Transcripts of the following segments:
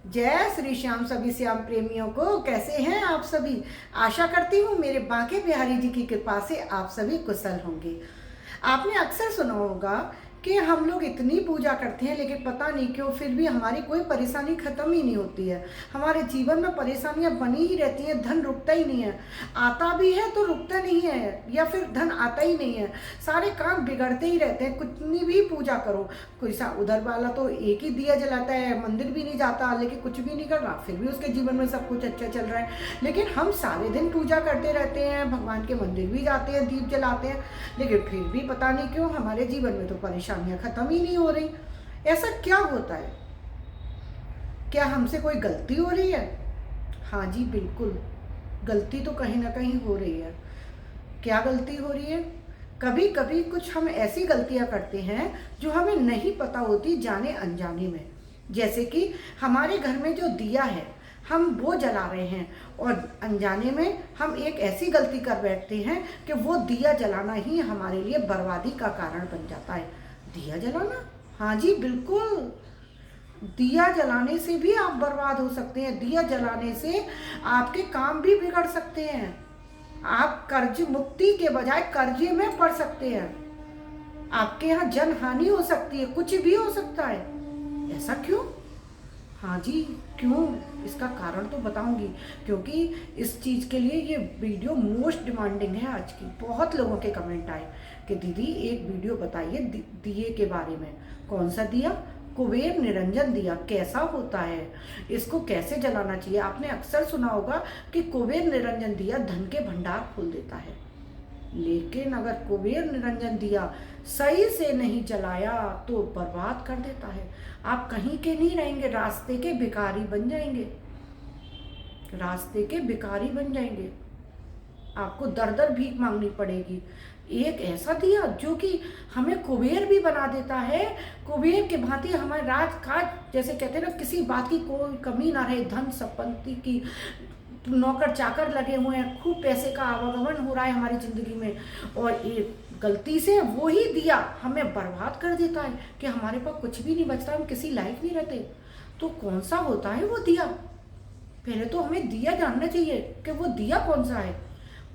जय श्री श्याम सभी श्याम प्रेमियों को। कैसे हैं आप सभी? आशा करती हूँ मेरे बांके बिहारी जी की कृपा से आप सभी कुशल होंगे। आपने अक्सर सुना होगा कि हम लोग इतनी पूजा करते हैं लेकिन पता नहीं क्यों फिर भी हमारी कोई परेशानी ख़त्म ही नहीं होती है। हमारे जीवन में परेशानियां बनी ही रहती हैं, धन रुकता ही नहीं है। आता भी है तो रुकता नहीं है, या फिर धन आता ही नहीं है। सारे काम बिगड़ते ही रहते हैं, कितनी भी पूजा करो। कोई सा उधर वाला तो एक ही दिया जलाता है, मंदिर भी नहीं जाता, लेकिन कुछ भी नहीं कर रहा, फिर भी उसके जीवन में सब कुछ अच्छा चल रहा है। लेकिन हम सारे दिन पूजा करते रहते हैं, भगवान के मंदिर भी जाते हैं, दीप जलाते हैं, लेकिन फिर भी पता नहीं क्यों हमारे जीवन में तो परेशानियां खत्म ही नहीं हो रही। ऐसा क्या होता है? क्या हमसे कोई गलती हो रही है? हाँ जी, बिल्कुल गलती तो कहीं ना कहीं हो रही है। क्या गलती हो रही है? कभी कभी कुछ हम ऐसी गलतियां करते हैं जो हमें नहीं पता होती, जाने अनजाने में। जैसे कि हमारे घर में जो दिया है हम वो जला रहे हैं और अनजाने में हम एक ऐसी गलती कर बैठते हैं कि वो दिया जलाना ही हमारे लिए बर्बादी का कारण बन जाता है। दिया जलाना? हाँ जी, बिल्कुल। दिया जलाने से भी आप बर्बाद हो सकते हैं। दिया जलाने से आपके काम भी बिगड़ सकते हैं। आप कर्ज मुक्ति के बजाय कर्जे में पड़ सकते हैं। आपके यहाँ जन हानि हो सकती है, कुछ भी हो सकता है। ऐसा क्यों? हाँ जी, क्यों? इसका कारण तो बताऊंगी, क्योंकि इस चीज़ के लिए ये वीडियो मोस्ट डिमांडिंग है। आज की बहुत लोगों के कमेंट आए कि दीदी एक वीडियो बताइए दिए के बारे में। कौन सा दिया? कुबेर निरंजन दिया कैसा होता है, इसको कैसे जलाना चाहिए। आपने अक्सर सुना होगा कि कुबेर निरंजन दिया धन के भंडार खोल देता है, लेकिन अगर कुबेर निरंजन दिया सही से नहीं जलाया तो बर्बाद कर देता है। आप कहीं के नहीं रहेंगे, रास्ते के भिखारी बन जाएंगे। रास्ते के भिखारी बन जाएंगे, आपको दर दर भीख मांगनी पड़ेगी। एक ऐसा दिया जो कि हमें कुबेर भी बना देता है, कुबेर के भांति हमारे राजकाज, जैसे कहते हैं ना, किसी बात की कोई कमी ना रहे, धन संपत्ति की, नौकर चाकर लगे हुए हैं, खूब पैसे का आवागमन हो रहा है हमारी जिंदगी में, और एक गलती से वो ही दिया हमें बर्बाद कर देता है कि हमारे पास कुछ भी नहीं बचता, हम किसी लायक नहीं रहते। तो कौन सा होता है वो दिया? पहले तो हमें दिया जानना चाहिए कि वो दिया कौन सा है।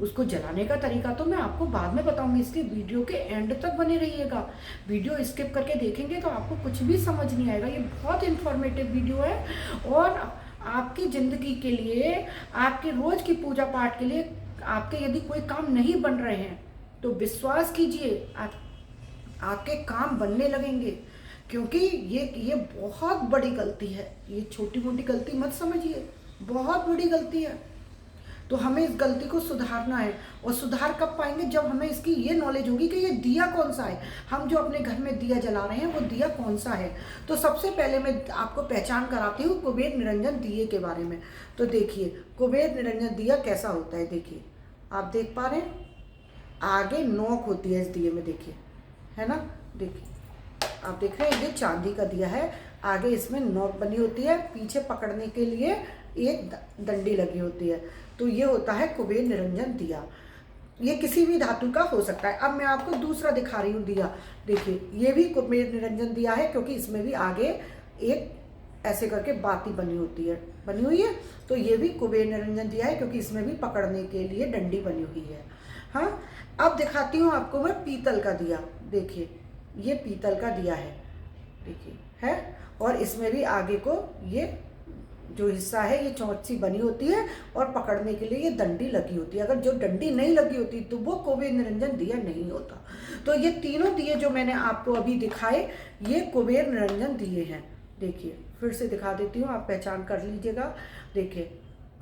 उसको जलाने का तरीका तो मैं आपको बाद में बताऊंगी, इसके वीडियो के एंड तक बने रहिएगा। वीडियो स्किप करके देखेंगे तो आपको कुछ भी समझ नहीं आएगा। ये बहुत इंफॉर्मेटिव वीडियो है और आपकी ज़िंदगी के लिए, आपके रोज की पूजा पाठ के लिए, आपके यदि कोई काम नहीं बन रहे हैं तो विश्वास कीजिए आपके काम बनने लगेंगे। क्योंकि ये बहुत बड़ी गलती है, ये छोटी मोटी गलती मत समझिए, बहुत बड़ी गलती है। तो हमें इस गलती को सुधारना है, और सुधार कब पाएंगे? जब हमें इसकी ये नॉलेज होगी कि ये दिया कौन सा है, हम जो अपने घर में दिया जला रहे हैं वो दिया कौन सा है। तो सबसे पहले मैं आपको पहचान कराती हूँ कुबेर निरंजन दिए के बारे में। तो देखिए कुबेर निरंजन दिया कैसा होता है। देखिए आप देख पा रहे हैं, आगे नोक होती है इस दिए में, देखिए, है ना। देखिए आप देख रहे हैं, ये चांदी का दिया है, आगे इसमें नोक बनी होती है, पीछे पकड़ने के लिए एक डंडी लगी होती है। तो ये होता है कुबेर निरंजन दिया। ये किसी भी धातु का हो सकता है। अब मैं आपको दूसरा दिखा रही हूँ दिया। देखिए ये भी कुबेर निरंजन दिया है, क्योंकि इसमें भी आगे एक ऐसे करके बाती बनी हुई है। तो ये भी कुबेर निरंजन दिया है, क्योंकि इसमें भी पकड़ने के लिए डंडी बनी हुई है। हाँ, अब दिखाती हूँ आपको मैं पीतल का दिया। देखिए ये पीतल का दिया है, देखिए है, और इसमें भी आगे को ये जो हिस्सा है ये चोंच सी बनी होती है और पकड़ने के लिए ये डंडी लगी होती है। अगर जो डंडी नहीं लगी होती तो वो कुबेर निरंजन दिया नहीं होता। तो ये तीनों दिए जो मैंने आपको अभी दिखाए ये कुबेर निरंजन दिए हैं। देखिए फिर से दिखा देती हूँ, आप पहचान कर लीजिएगा। देखिए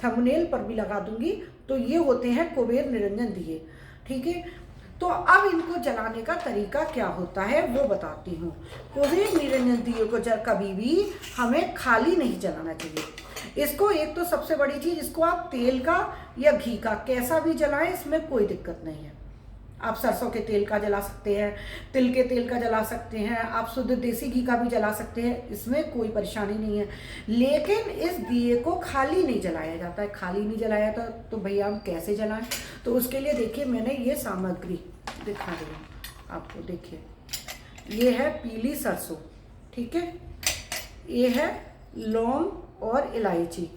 थंबनेल पर भी लगा दूंगी। तो ये होते हैं कुबेर निरंजन दिए, ठीक है। तो अब इनको जलाने का तरीका क्या होता है वो बताती हूँ। कुबेर निरंजन दिए को कभी भी हमें खाली नहीं जलाना चाहिए। इसको एक तो सबसे बड़ी चीज, इसको आप तेल का या घी का कैसा भी जलाएं, इसमें कोई दिक्कत नहीं है। आप सरसों के तेल का जला सकते हैं, तिल के तेल का जला सकते हैं, आप शुद्ध देसी घी का भी जला सकते हैं, इसमें कोई परेशानी नहीं है। लेकिन इस दिए को खाली नहीं जलाया जाता है। खाली नहीं जलाया था तो भैया हम कैसे जलाएं? तो उसके लिए देखिए मैंने ये सामग्री दिखा रही हूँ आपको। देखिए ये है पीली सरसों, ठीक है, ये है लौंग और इलायची,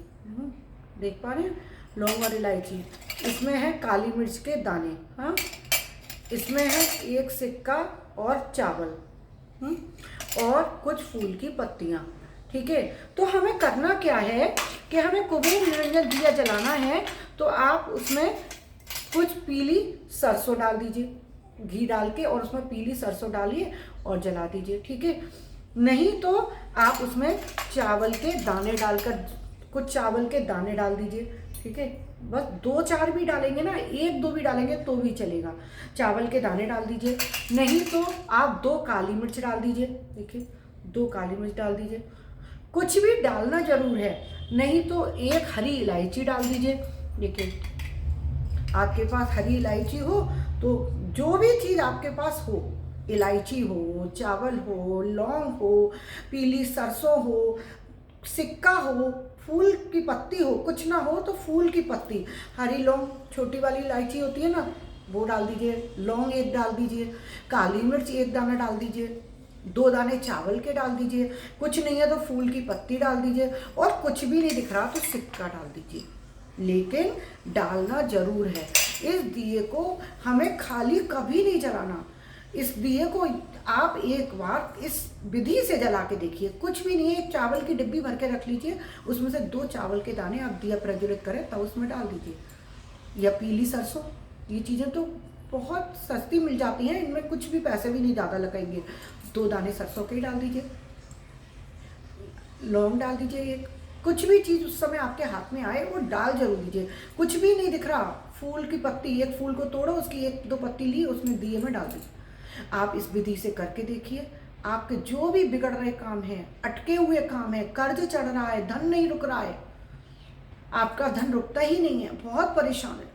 देख पा रहे हैं, लौंग और इलायची। इसमें है काली मिर्च के दाने, हाँ, इसमें है एक सिक्का और चावल, और कुछ फूल की पत्तियाँ। ठीक है, तो हमें करना क्या है कि हमें कुबेर निरंजन दिया जलाना है, तो आप उसमें कुछ पीली सरसों डाल दीजिए, घी डाल के, और उसमें पीली सरसों डालिए और जला दीजिए। ठीक है, नहीं तो आप उसमें चावल के दाने डालकर, कुछ चावल के दाने डाल दीजिए। ठीक है, बस 2-4 भी डालेंगे ना, 1-2 भी डालेंगे तो भी चलेगा। चावल के दाने डाल दीजिए, नहीं तो आप 2 काली मिर्च डाल दीजिए। देखिए, 2 काली मिर्च डाल दीजिए, कुछ भी डालना जरूर है, नहीं तो 1 हरी इलायची डाल दीजिए। देखिए, आपके पास हरी इलायची हो तो जो भी चीज़ आपके पास हो, इलायची हो, चावल हो, लौंग हो, पीली सरसों हो, सिक्का हो, फूल की पत्ती हो, कुछ ना हो तो फूल की पत्ती, हरी लौंग, छोटी वाली इलायची होती है ना, वो डाल दीजिए, लौंग 1 डाल दीजिए, काली मिर्च 1 दाना डाल दीजिए, 2 दाने चावल के डाल दीजिए, कुछ नहीं है तो फूल की पत्ती डाल दीजिए, और कुछ भी नहीं दिख रहा तो सिक्का डाल दीजिए। लेकिन डालना जरूर है। इस दिए को हमें खाली कभी नहीं जलाना। इस दिए को आप एक बार इस विधि से जला के देखिए, कुछ भी नहीं है, एक चावल की डिब्बी भर के रख लीजिए, उसमें से 2 चावल के दाने आप दिया प्रज्वलित करें तब उसमें डाल दीजिए, या पीली सरसों, ये चीज़ें तो बहुत सस्ती मिल जाती हैं, इनमें कुछ भी पैसे भी नहीं ज़्यादा लगेंगे। 2 दाने सरसों के ही डाल दीजिए, लौंग डाल दीजिए, एक कुछ भी चीज़ उस समय आपके हाथ में आए वो डाल जरूर दीजिए। कुछ भी नहीं दिख रहा, फूल की पत्ती, एक फूल को तोड़ो, उसकी 1-2 पत्ती ली, उसमें दिए में डाल दीजिए। आप इस विधि से करके देखिए, आपके जो भी बिगड़ रहे काम हैं, अटके हुए काम है, कर्ज चढ़ रहा है, धन नहीं रुक रहा है, आपका धन रुकता ही नहीं है, बहुत परेशान है,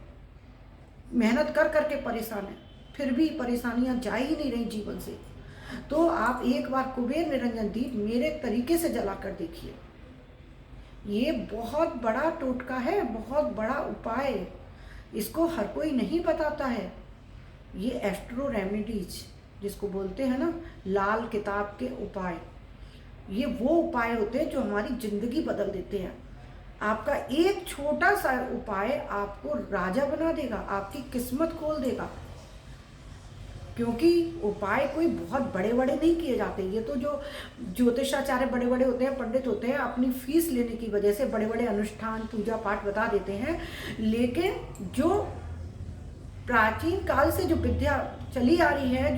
मेहनत कर करके परेशान है, फिर भी परेशानियां जा ही नहीं रही जीवन से, तो आप एक बार कुबेर निरंजन दीप मेरे तरीके से जला कर देखिए। ये बहुत बड़ा टोटका है, बहुत बड़ा उपाय, इसको हर कोई नहीं बताता है। ये एस्ट्रो रेमेडीज जिसको बोलते हैं ना, लाल किताब के उपाय, ये वो उपाय होते हैं जो हमारी जिंदगी बदल देते हैं। आपका एक छोटा सा उपाय आपको राजा बना देगा, आपकी किस्मत खोल देगा। क्योंकि उपाय कोई बहुत बड़े बड़े नहीं किए जाते, ये तो जो ज्योतिषाचार्य बड़े बड़े होते हैं, पंडित होते हैं, अपनी फीस लेने की वजह से बड़े बड़े अनुष्ठान पूजा पाठ बता देते हैं। लेकिन जो प्राचीन काल से जो विद्या चली आ रही है,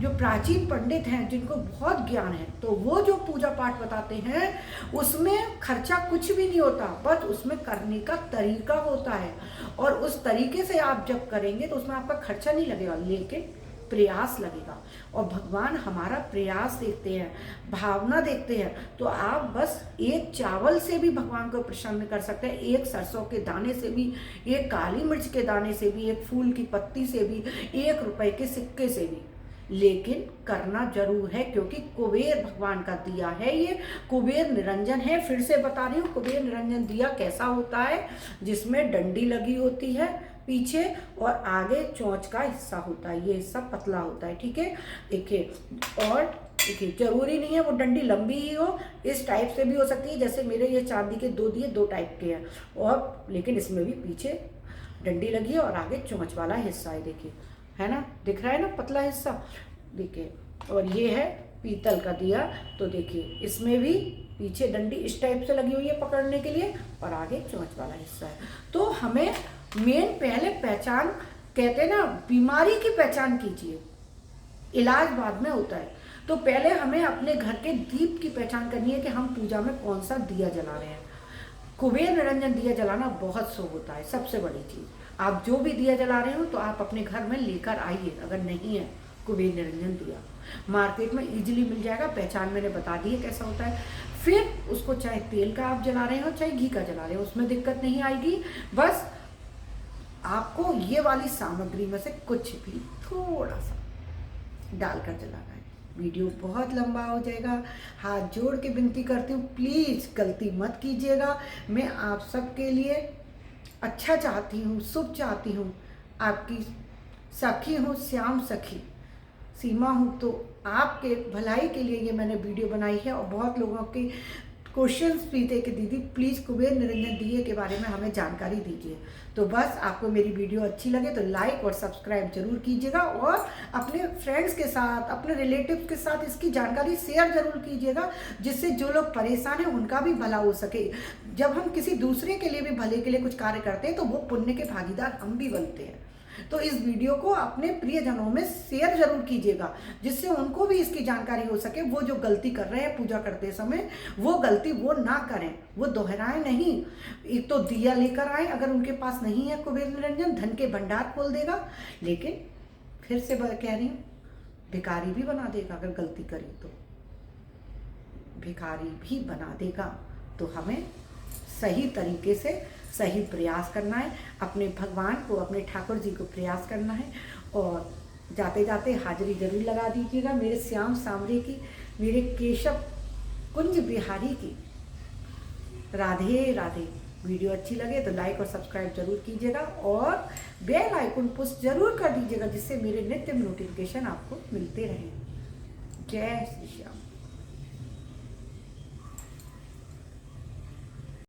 जो प्राचीन पंडित हैं जिनको बहुत ज्ञान है, तो वो जो पूजा पाठ बताते हैं उसमें खर्चा कुछ भी नहीं होता, बस उसमें करने का तरीका होता है, और उस तरीके से आप जब करेंगे तो उसमें आपका खर्चा नहीं लगेगा, लेकिन प्रयास लगेगा। और भगवान हमारा प्रयास देखते हैं, भावना देखते हैं। तो आप बस 1 चावल से भी भगवान को प्रसन्न कर सकते हैं, 1 सरसों के दाने से भी, 1 काली मिर्च के दाने से भी, 1 फूल की पत्ती से भी, 1 रुपए के सिक्के से भी। लेकिन करना जरूर है, क्योंकि कुबेर भगवान का दिया है, ये कुबेर निरंजन है। फिर से बता रही हूँ, कुबेर निरंजन दिया कैसा होता है, जिसमें डंडी लगी होती है पीछे और आगे चोंच का हिस्सा होता है, ये हिस्सा पतला होता है। ठीक है, देखिए, और देखिए जरूरी नहीं है वो डंडी लंबी ही हो, इस टाइप से भी हो सकती है, जैसे मेरे ये चांदी के 2 दिए 2 टाइप के हैं, और लेकिन इसमें भी पीछे डंडी लगी है और आगे चोंच वाला हिस्सा है। देखिए, है ना, दिख रहा है ना पतला हिस्सा, देखिए। और ये है पीतल का दिया, तो देखिए इसमें भी पीछे डंडी इस टाइप से लगी हुई है पकड़ने के लिए, और आगे चोंच वाला हिस्सा है। तो हमें मेन पहले पहचान, कहते हैं ना, बीमारी की पहचान कीजिए, इलाज बाद में होता है। तो पहले हमें अपने घर के दीप की पहचान करनी है कि हम पूजा में कौन सा दिया जला रहे हैं। कुबेर निरंजन दिया जलाना बहुत शुभ होता है, सबसे बड़ी चीज़। आप जो भी दिया जला रहे हो तो आप अपने घर में लेकर आइए, अगर नहीं है कुबेर निरंजन दिया, मार्केट में इजीली मिल जाएगा, पहचान मैंने बता दी है कैसा होता है। फिर उसको चाहे तेल का आप जला रहे हो चाहे घी का जला रहे हो, उसमें दिक्कत नहीं आएगी। बस आपको ये वाली सामग्री में से कुछ भी थोड़ा सा डालकर जलाना है। वीडियो बहुत लंबा हो जाएगा, हाथ जोड़ के विनती करती हूँ, प्लीज़ गलती मत कीजिएगा। मैं आप सबके लिए अच्छा चाहती हूँ, शुभ चाहती हूँ, आपकी सखी हूँ, श्याम सखी सीमा हूँ, तो आपके भलाई के लिए ये मैंने वीडियो बनाई है। और बहुत लोगों क्वेश्चंस भी थे कि दीदी प्लीज़ कुबेर निरंजन दिए के बारे में हमें जानकारी दीजिए। तो बस आपको मेरी वीडियो अच्छी लगे तो लाइक और सब्सक्राइब जरूर कीजिएगा, और अपने फ्रेंड्स के साथ, अपने रिलेटिव्स के साथ इसकी जानकारी शेयर जरूर कीजिएगा, जिससे जो लोग परेशान हैं उनका भी भला हो सके। जब हम किसी दूसरे के लिए भी भले के लिए कुछ कार्य करते हैं तो वो पुण्य के भागीदार हम भी बनते हैं। तो इस वीडियो को अपने प्रियजनों में शेयर जरूर कीजिएगा, जिससे उनको भी इसकी जानकारी हो सके। वो जो गलती कर रहे हैं पूजा करते समय, वो गलती वो ना करें, वो दोहराएं नहीं। एक तो दिया लेकर आए, अगर उनके पास नहीं है कुबेर निरंजन, धन के भंडार खोल देगा, लेकिन फिर से कह रही हूँ, भिखारी भी बना देगा। अगर गलती करी तो भिखारी भी बना देगा। तो हमें सही तरीके से सही प्रयास करना है, अपने भगवान को, अपने ठाकुर जी को प्रयास करना है। और जाते जाते हाजिरी जरूर लगा दीजिएगा मेरे श्याम सामरे की, मेरे केशव कुंज बिहारी की। राधे राधे। वीडियो अच्छी लगे तो लाइक और सब्सक्राइब जरूर कीजिएगा, और बेल आइकन पुश जरूर कर दीजिएगा, जिससे मेरे नित्य नोटिफिकेशन आपको मिलते रहें। जय श्री श्याम।